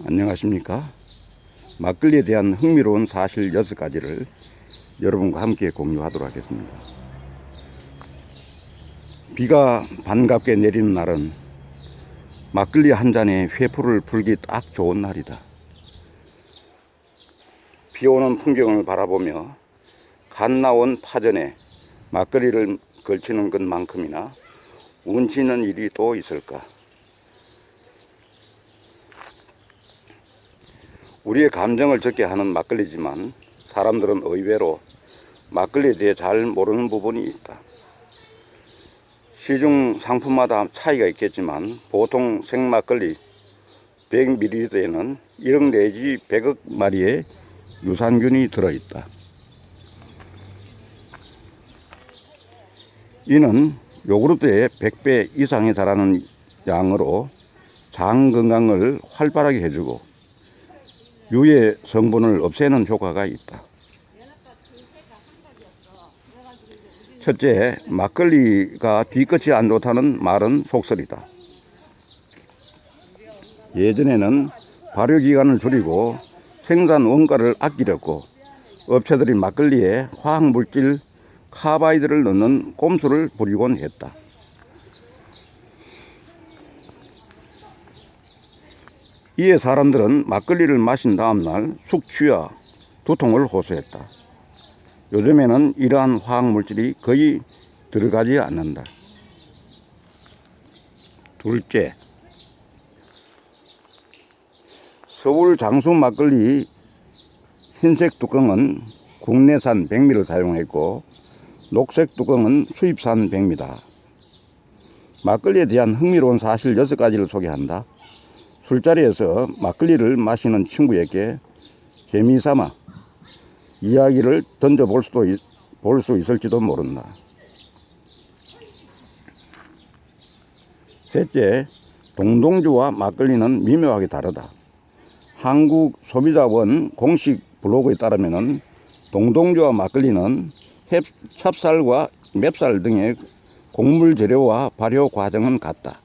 안녕하십니까. 막걸리에 대한 흥미로운 사실 6가지를 여러분과 함께 공유하도록 하겠습니다. 비가 반갑게 내리는 날은 막걸리 한 잔에 회포를 풀기 딱 좋은 날이다. 비 오는 풍경을 바라보며 갓 나온 파전에 막걸리를 걸치는 것만큼이나 운치 있는 일이 또 있을까. 우리의 감정을 적게 하는 막걸리지만 사람들은 의외로 막걸리에 대해 잘 모르는 부분이 있다. 시중 상품마다 차이가 있겠지만 보통 생막걸리 100ml에는 1억 내지 100억 마리의 유산균이 들어있다. 이는 요구르트의 100배 이상에 달하는 양으로 장 건강을 활발하게 해주고 유해 성분을 없애는 효과가 있다. 첫째, 막걸리가 뒤끝이 안 좋다는 말은 속설이다. 예전에는 발효기간을 줄이고 생산 원가를 아끼려고 업체들이 막걸리에 화학물질 카바이드를 넣는 꼼수를 부리곤 했다. 이에 사람들은 막걸리를 마신 다음날 숙취와 두통을 호소했다. 요즘에는 이러한 화학물질이 거의 들어가지 않는다. 둘째, 서울 장수 막걸리 흰색 뚜껑은 국내산 백미를 사용했고 녹색 뚜껑은 수입산 백미다. 막걸리에 대한 흥미로운 사실 6가지를 소개한다. 술자리에서 막걸리를 마시는 친구에게 재미삼아 이야기를 던져볼 수 있을지도 모른다. 셋째, 동동주와 막걸리는 미묘하게 다르다. 한국소비자원 공식 블로그에 따르면 동동주와 막걸리는 찹쌀과 맵쌀 등의 곡물 재료와 발효 과정은 같다.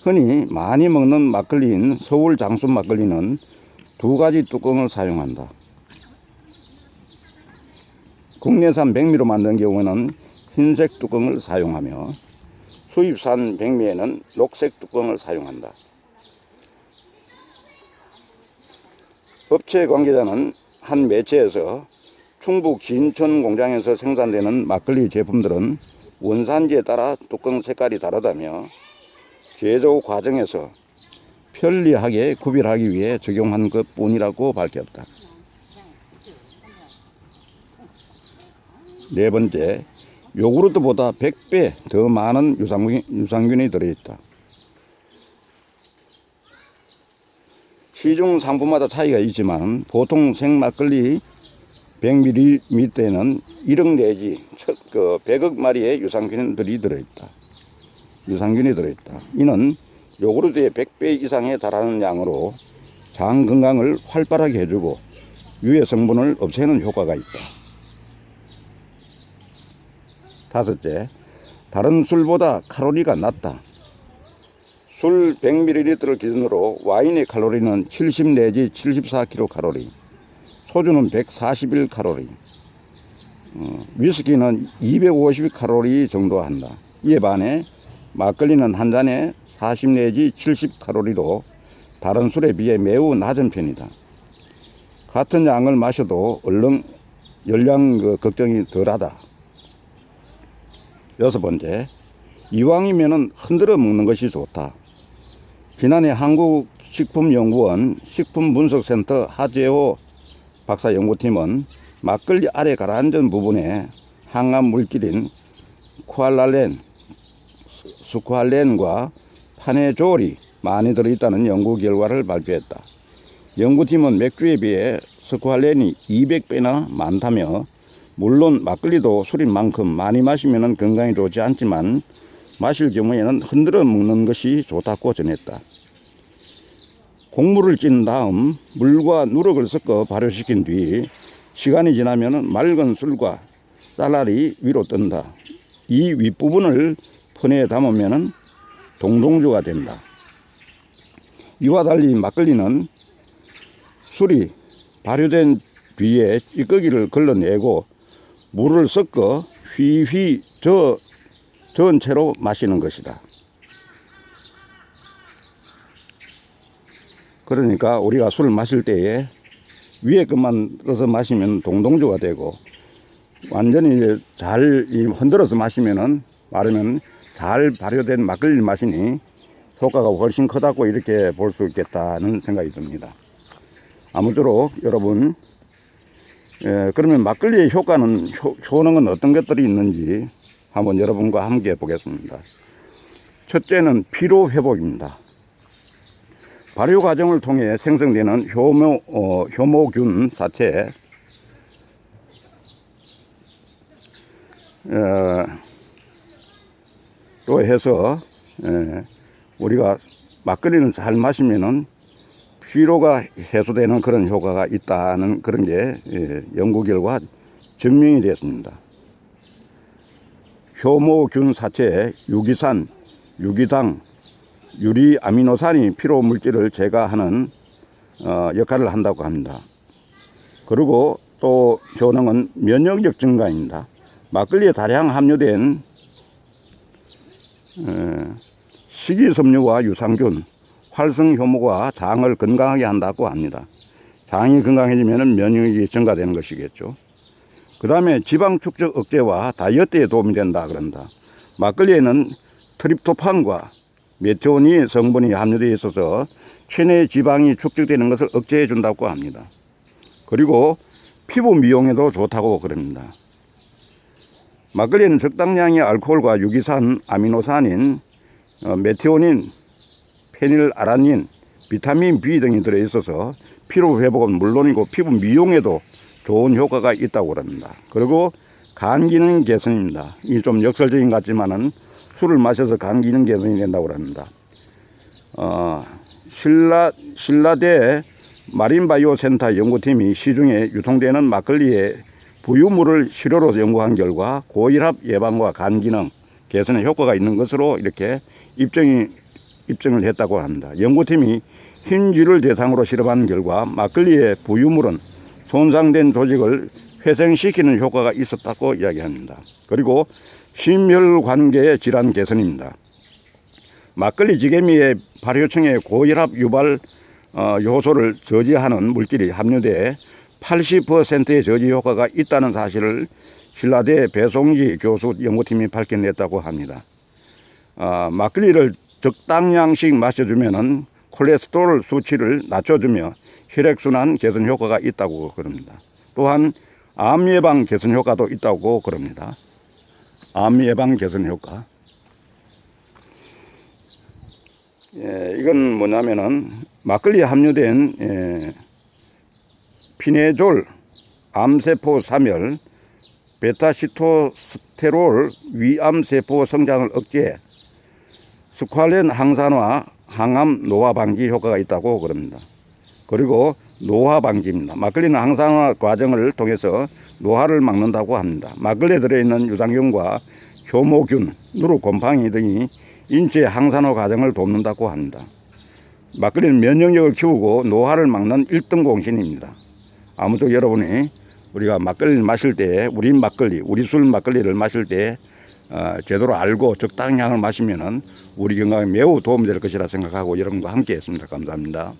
흔히 많이 먹는 막걸리인 서울 장수 막걸리는 2가지 뚜껑을 사용한다. 국내산 백미로 만든 경우에는 흰색 뚜껑을 사용하며 수입산 백미에는 녹색 뚜껑을 사용한다. 업체 관계자는 한 매체에서 충북 진천 공장에서 생산되는 막걸리 제품들은 원산지에 따라 뚜껑 색깔이 다르다며 제조 과정에서 편리하게 구별하기 위해 적용한 것뿐이라고 밝혔다. 네 번째, 요구르트보다 100배 더 많은 유산균이 들어있다. 시중 상품마다 차이가 있지만 보통 생막걸리 100ml에는 1억 내지 100억 마리의 유산균이 들어있다. 이는 요구르트의 100배 이상에 달하는 양으로 장 건강을 활발하게 해주고 유해 성분을 없애는 효과가 있다. 다섯째, 다른 술보다 칼로리가 낮다. 술 100ml를 기준으로 와인의 칼로리는 70 내지 74kcal, 소주는 141칼로리, 위스키는 250칼로리 정도 한다. 이에 반해 막걸리는 한 잔에 40 내지 70칼로리로 다른 술에 비해 매우 낮은 편이다. 같은 양을 마셔도 얼른 열량 걱정이 덜하다. 여섯 번째, 이왕이면 흔들어 먹는 것이 좋다. 지난해 한국식품연구원 식품분석센터 하재호 박사 연구팀은 막걸리 아래 가라앉은 부분에 항암 물질인 스쿠알렌과 파네졸이 많이 들어있다는 연구 결과를 발표했다. 연구팀은 맥주에 비해 스쿠알렌이 200배나 많다며 물론 막걸리도 술인 만큼 많이 마시면 건강에 좋지 않지만 마실 경우에는 흔들어 먹는 것이 좋다고 전했다. 곡물을 찐 다음 물과 누룩을 섞어 발효시킨 뒤 시간이 지나면 맑은 술과 쌀알이 위로 뜬다. 이 윗부분을 펀에 담으면 동동주가 된다. 이와 달리 막걸리는 술이 발효된 뒤에 찌꺼기를 걸러내고 물을 섞어 휘휘 저은 채로 마시는 것이다. 그러니까 우리가 술을 마실 때에 위에 것만 떠서 마시면 동동주가 되고, 완전히 잘 흔들어서 마시면은, 말하면 잘 발효된 막걸리를 마시니 효과가 훨씬 크다고 이렇게 볼 수 있겠다는 생각이 듭니다. 아무쪼록 여러분, 그러면 막걸리의 효과는, 효능은 어떤 것들이 있는지 한번 여러분과 함께 보겠습니다. 첫째는 피로 회복입니다. 발효 과정을 통해 생성되는 효모균 사체, 또 해서 우리가 막걸리는 잘 마시면은 피로가 해소되는 그런 효과가 있다는 그런 게 연구 결과 증명이 되었습니다. 효모균 사체에 유기산, 유기당, 유리아미노산이 피로 물질을 제거하는 역할을 한다고 합니다. 그리고 또 효능은 면역력 증가입니다. 막걸리에 다량 함유된 식이섬유와 유산균, 활성효모가 장을 건강하게 한다고 합니다. 장이 건강해지면 면역력이 증가되는 것이겠죠. 그 다음에 지방 축적 억제와 다이어트에 도움이 된다 그런다. 막걸리에는 트립토판과 메티오닌 성분이 함유되어 있어서 체내 지방이 축적되는 것을 억제해 준다고 합니다. 그리고 피부 미용에도 좋다고 그럽니다. 막걸리에는 적당량의 알코올과 유기산 아미노산인 메티오닌, 페닐아라닌, 비타민 B 등이 들어있어서 피로 회복은 물론이고 피부 미용에도 좋은 효과가 있다고 합니다. 그리고 간 기능 개선입니다. 이 좀 역설적인 것 같지만은 술을 마셔서 간 기능 개선이 된다고 합니다. 신라대 마린바이오 센터 연구팀이 시중에 유통되는 막걸리의 부유물을 시료로 연구한 결과 고혈압 예방과 간 기능 개선에 효과가 있는 것으로 이렇게 입증을 했다고 합니다. 연구팀이 흰쥐를 대상으로 실험한 결과 막걸리의 부유물은 손상된 조직을 회생시키는 효과가 있었다고 이야기합니다. 그리고 심혈관계의 질환 개선입니다. 막걸리 지게미의 발효층에 고혈압 유발 요소를 저지하는 물질이 함유돼 80%의 저지 효과가 있다는 사실을 신라대 배송지 교수 연구팀이 밝혀냈다고 합니다. 막걸리를 적당량씩 마셔주면은 콜레스테롤 수치를 낮춰주며 혈액순환 개선 효과가 있다고 그럽니다. 또한 암 예방 개선 효과도 있다고 그럽니다. 암 예방 개선 효과. 이건 뭐냐면은 막걸리에 함유된 피네졸, 암세포 사멸, 베타시토스테롤 위암세포 성장을 억제, 스ኳ렌 항산화, 항암 노화 방지 효과가 있다고 그럽니다. 그리고 노화 방지입니다. 막걸리는 항산화 과정을 통해서 노화를 막는다고 합니다. 막걸리에 들어있는 유산균과 효모균, 누르곰팡이 등이 인체 항산화 과정을 돕는다고 합니다. 막걸리는 면역력을 키우고 노화를 막는 1등 공신입니다. 아무쪼록 여러분이 우리가 막걸리를 마실 때, 우리 술 막걸리를 마실 때 제대로 알고 적당량을 마시면은 우리 건강에 매우 도움이 될 것이라 생각하고 여러분과 함께 했습니다. 감사합니다.